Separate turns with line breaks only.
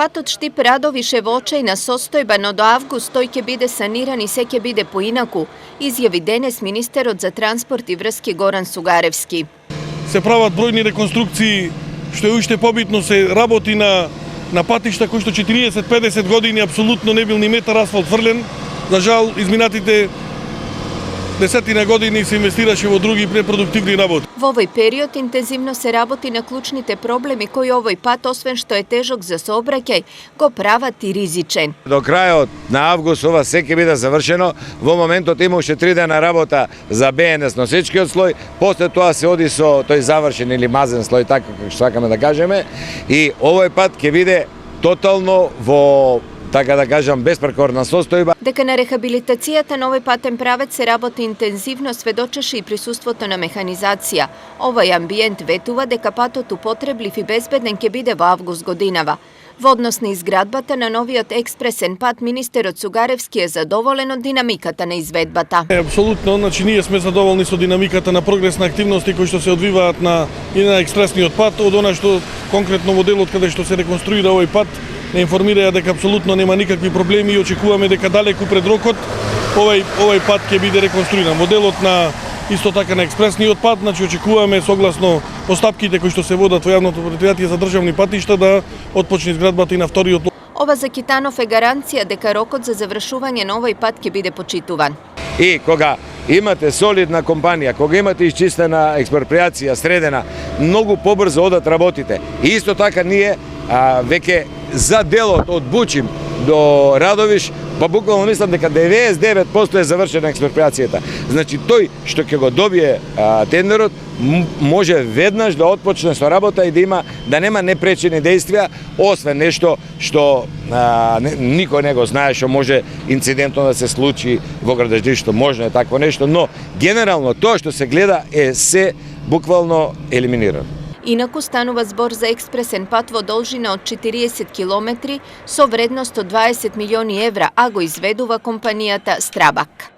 Патот Штип Радовише воочајна состојба, но до август тој ќе биде саниран и се ќе биде поинаку, изјави денес министерот за транспорт и врски Горан Сугаревски.
Се прават бројни реконструкции, што е уште побитно, се работи на патишта кои што 40-50 години апсолутно не бил ни метар асфалт фрлен. За жал, изминатите десетина години се инвестираше во други препродуктивни работи.
Во овој период интензивно се работи на клучните проблеми кои овој пат, освен што е тежок за сообраќај, го прават и ризичен.
До крајот на август ова се ќе биде завршено. Во моментот има уште 3 дена работа за БНС носечкиот слој, после тоа се оди со тој завршен или мазен слој, така како сакаме да кажеме, и овој пат ќе биде тотално во, така да кажам, беспрекорна состојба.
Дека на рехабилитацијата на овој патен правец се работи интензивно, сведочеше и присуството на механизација. Овој амбиент ветува дека патот употреблив и безбеден ќе биде во август годинава. Во однос на изградбата на новиот експресен пат, министерот Сугаревски е задоволен од динамиката на изведбата.
Апсолутно, значи ние сме задоволни со динамиката на прогрес на активности кои што се одвиваат и на експресниот пат, од она што конкретно моделот каде што се реконструира овој пат не информираја дека апсолутно нема никакви проблеми и очекуваме дека далеку пред рокот овој пат ќе биде реконструиран. Моделот на исто така на експресниот пат, значи очекуваме согласно постапките кои што се водат во јавното претпријатие за државни патишта да отпочне изградбата и на вториот.
Ова за Китанов е гаранција дека рокот за завршување на овој пат ќе биде почитуван.
И кога имате солидна компанија, кога имате исчистена експроприација, средена, многу побрзо одат работите. И исто така ние веќе за делот од Бучим до Радовиш, па буквално мислам дека 99% е завршена експроприацијата. Значи тој што ќе го добие тендерот може веднаш да отпочне со работа и да нема непречени действија, освен нешто што никој не го знае, што може инцидентно да се случи во градежништво, можно е такво нешто, но генерално тоа што се гледа е се буквално елиминирано.
Инаку станува збор за експресен пат во должина од 40 километри со вредност од 20 милиони евра, а го изведува компанијата Страбак.